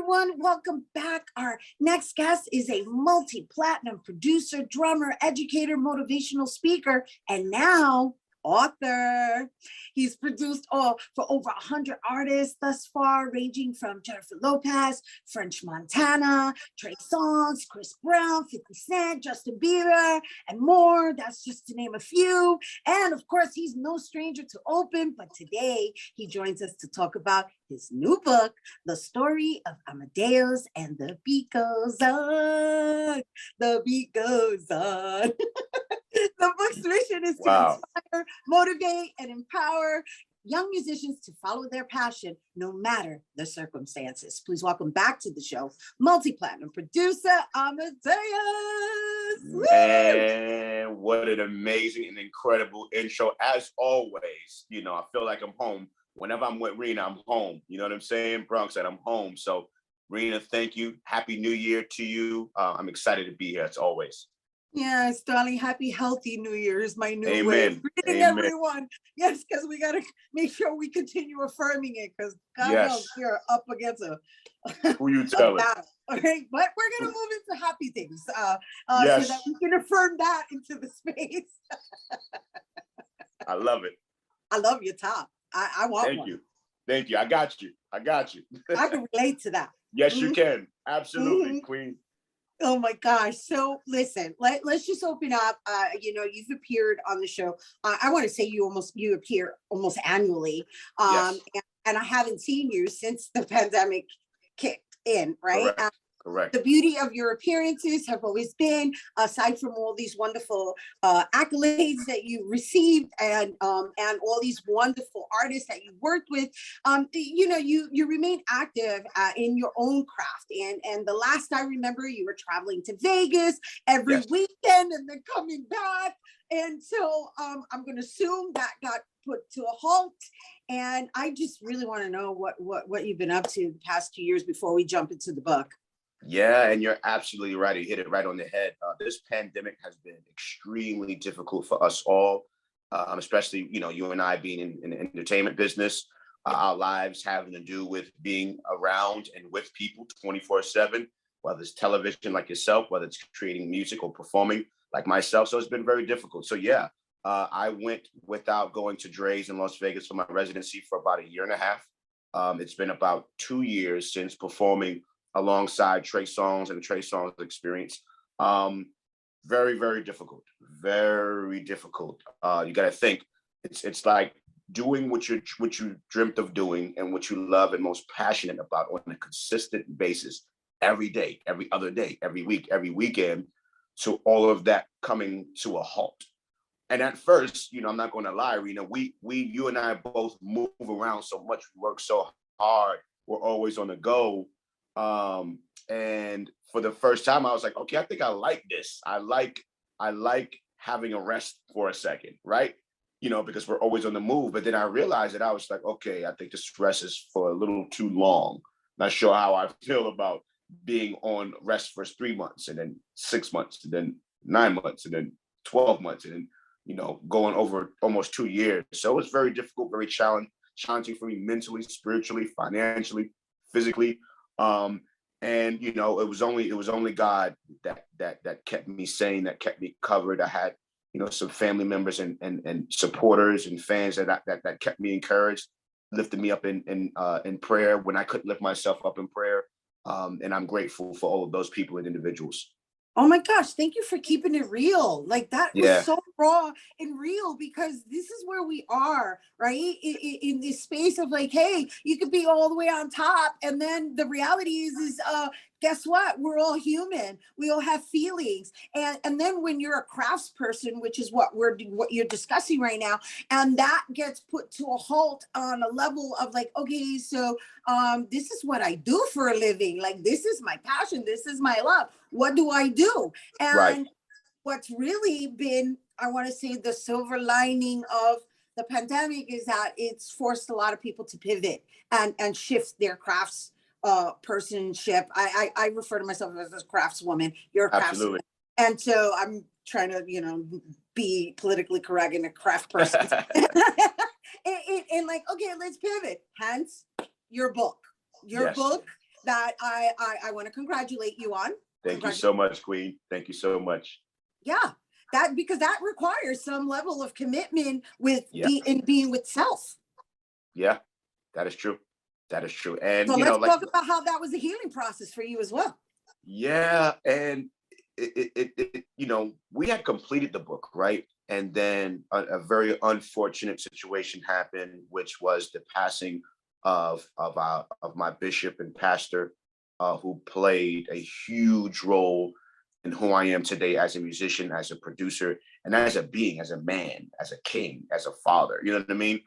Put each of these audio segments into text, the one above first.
everyone. Welcome back. Our next guest is a multi-platinum producer, drummer, educator, motivational speaker, and now author. He's produced for over 100 artists thus far, ranging from Jennifer Lopez, French Montana, Trey Songz, Chris Brown, 50 Cent, Justin Bieber, and more. That's just to name a few. And of course, he's no stranger to open, but today he joins us to talk about his new book, The Story of Amadeus, and the beat goes on. The beat goes on. The book's mission is to inspire, motivate, and empower young musicians to follow their passion no matter the circumstances. Please welcome back to the show, multi-platinum producer, Amadeus. Man, what an amazing and incredible intro. As always, you know, I feel like I'm home. Whenever I'm with Rhina, I'm home. You know what I'm saying? Bronx said I'm home. So Rhina, thank you. Happy New Year to you. I'm excited to be here as always. Yes, darling. Happy, healthy New Year is my new Amen. way of greeting Amen. everyone. Yes, because we got to make sure we continue affirming it, because God knows we are up against who you telling? battle. All right, but we're going to move into happy things so that we can affirm that into the space. I love it. I love your top. I want one. Thank you. Thank you. I got you. I can relate to that. Yes, you can. Absolutely, Queen. Oh my gosh. So listen, let's just open up. You know, you've appeared on the show. I want to say you appear almost annually. Yes. And I haven't seen you since the pandemic kicked in, right? Correct. The beauty of your appearances have always been, aside from all these wonderful accolades that you received and all these wonderful artists that you worked with, you know, you remain active in your own craft. And the last I remember, you were traveling to Vegas every weekend and then coming back. And so I'm going to assume that got put to a halt. And I just really want to know what you've been up to the past 2 years before we jump into the book. Yeah, and you're absolutely right. You hit it right on the head. This pandemic has been extremely difficult for us all, especially, you know, you and I being in the entertainment business, our lives having to do with being around and with people 24/7, whether it's television like yourself, whether it's creating music or performing like myself. So it's been very difficult. So yeah, I went without going to Dre's in Las Vegas for my residency for about 1.5 years. It's been about 2 years since performing alongside Trey Songz and the Trey Songz Experience. Very, very difficult. Very difficult. You got to think it's like doing what you dreamt of doing and what you love and most passionate about on a consistent basis every day, every other day, every week, every weekend. So all of that coming to a halt. And at first, you know, I'm not going to lie, Rhina, you and I both move around so much. We work so hard. We're always on the go. And for the first time, I was like, okay, I think I like this. I like having a rest for a second, right? You know, because we're always on the move. But then I realized that I was like, okay, I think this rest is for a little too long. Not sure how I feel about being on rest for 3 months and then 6 months and then 9 months and then 12 months and then, you know, going over almost 2 years. So it was very difficult, very challenging for me mentally, spiritually, financially, physically. And you know, it was only God that kept me sane, that kept me covered. I had, you know, some family members and supporters and fans that kept me encouraged, lifted me up in prayer when I couldn't lift myself up in prayer. And I'm grateful for all of those people and individuals. Oh my gosh, thank you for keeping it real. Like that was so raw and real, because this is where we are, right? In this space of like, hey, you could be all the way on top. And then the reality is guess what? We're all human. We all have feelings. And then when you're a craftsperson, which is what you're discussing right now, and that gets put to a halt on a level of like, okay, so this is what I do for a living. Like, this is my passion. This is my love. What do I do? And what's really been, I want to say, the silver lining of the pandemic is that it's forced a lot of people to pivot and shift their crafts personship. I refer to myself as a craftswoman. You're a craftswoman. And so I'm trying to, you know, be politically correct and a craft person. and like, okay, let's pivot. Hence your book. Your book, that I want to congratulate you on. Thank you so much, Queen. Thank you so much. Yeah, because that requires some level of commitment with being with self. Yeah, that is true. That is true. And so let's talk about how that was a healing process for you as well. Yeah, and we had completed the book, right? And then a very unfortunate situation happened, which was the passing of my bishop and pastor, who played a huge role in who I am today as a musician, as a producer, and as a being, as a man, as a king, as a father. You know what I mean?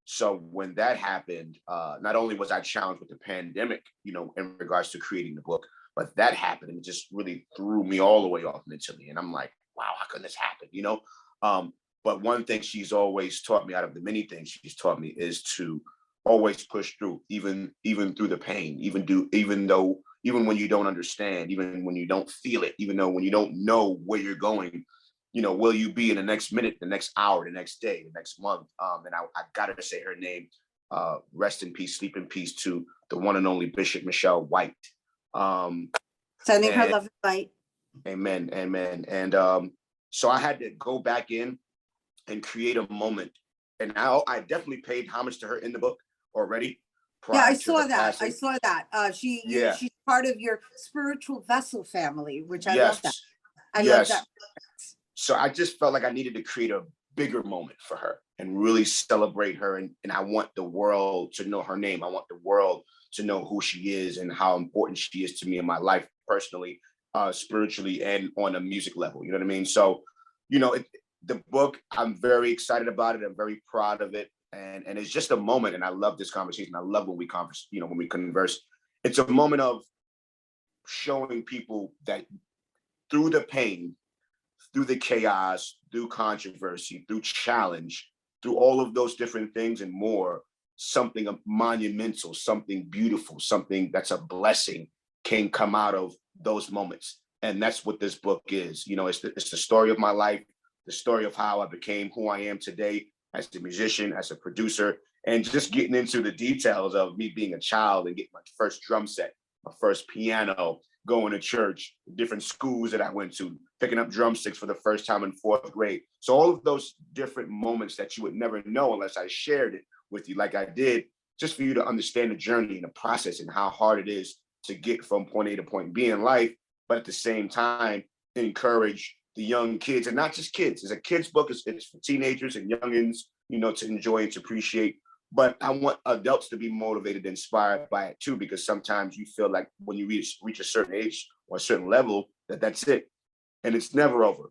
So when that happened, not only was I challenged with the pandemic, in regards to creating the book, but that happened and it just really threw me all the way off mentally. And I'm like, wow, how can this happen? But one thing she's always taught me, out of the many things she's taught me, is to always push through, even through the pain, even when you don't understand, even when you don't feel it, even though when you don't know where you're going, will you be in the next minute, the next hour, the next day, the next month? And I gotta say her name, rest in peace, sleep in peace to the one and only Bishop Michelle White. Sending her love and light. Amen, amen. And so I had to go back in and create a moment. And I definitely paid homage to her in the book already. Yeah, I saw that. She's part of your spiritual vessel family, which I love that. I love that. So I just felt like I needed to create a bigger moment for her and really celebrate her. And I want the world to know her name. I want the world to know who she is and how important she is to me in my life personally, spiritually, and on a music level. You know what I mean? So, the book, I'm very excited about it. I'm very proud of it. And it's just a moment. And I love this conversation. I love when we converse, when we converse. It's a moment of showing people that through the pain, through the chaos, through controversy, through challenge, through all of those different things and more, something monumental, something beautiful, something that's a blessing can come out of those moments. And that's what this book is. It's the story of my life, the story of how I became who I am today as a musician, as a producer, and just getting into the details of me being a child and getting my first drum set, my first piano, going to church, different schools that I went to, picking up drumsticks for the first time in 4th grade. So all of those different moments that you would never know unless I shared it with you like I did, just for you to understand the journey and the process and how hard it is to get from point A to point B in life, but at the same time, encourage the young kids, and not just kids. It's a kid's book. It's for teenagers and youngins, to enjoy and to appreciate. But I want adults to be motivated and inspired by it too, because sometimes you feel like when you reach a certain age or a certain level, that's it. And it's never over.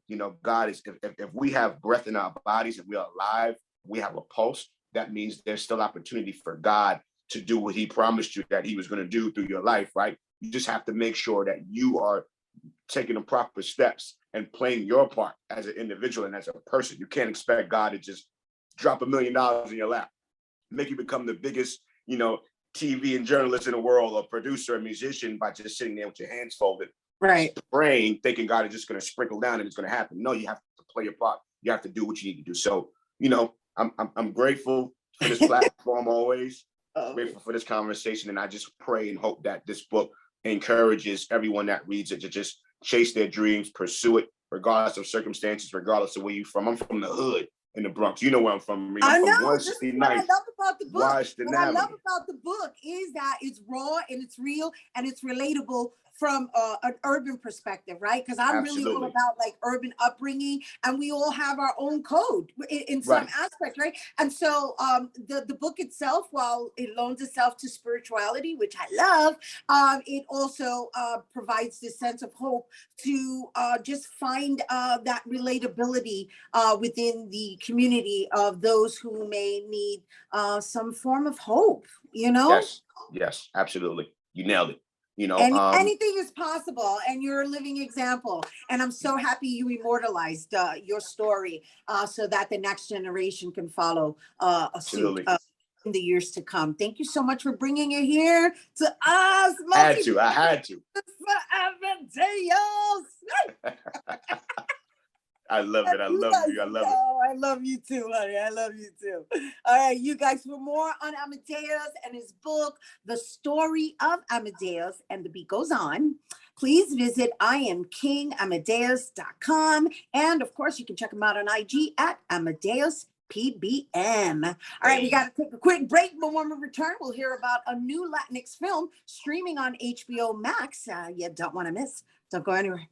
God is, if we have breath in our bodies and we are alive, we have a pulse, that means there's still opportunity for God to do what he promised you that he was going to do through your life, right? You just have to make sure that you are taking the proper steps and playing your part as an individual and as a person. You can't expect God to just drop $1 million in your lap, make you become the biggest, TV and journalist in the world, or producer and musician, by just sitting there with your hands folded, right, praying, thinking God is just going to sprinkle down and it's going to happen. No, you have to play your part. You have to do what you need to do. So, I'm grateful for this platform always. Grateful for this conversation, and I just pray and hope that this book encourages everyone that reads it to just chase their dreams, pursue it, regardless of circumstances, regardless of where you're from. I'm from the hood in the Bronx. You know where I'm from, Rhina. I know. This is what I love about the book. What I love about the book is that it's raw and it's real and it's relatable from an urban perspective, right? Because I'm really all about like urban upbringing, and we all have our own code in some aspect, right? And so the book itself, while it loans itself to spirituality, which I love, it also provides this sense of hope to just find that relatability within the community of those who may need some form of hope, Yes, absolutely. You nailed it. Anything is possible, and you're a living example. And I'm so happy you immortalized your story so that the next generation can follow suit in the years to come. Thank you so much for bringing it here to us. I had to. For Amadeus. I love it. I You love guys, you. I love it. oh, I love you too, honey. I love you too. All right, you guys, for more on Amadeus and his book, The Story of Amadeus, and the beat goes on, please visit IamKingAmadeus.com. And of course, you can check him out on IG at Amadeus PBM. All right, we got to take a quick break, but when we return, we'll hear about a new Latinx film streaming on HBO Max. You don't want to miss. Don't go anywhere.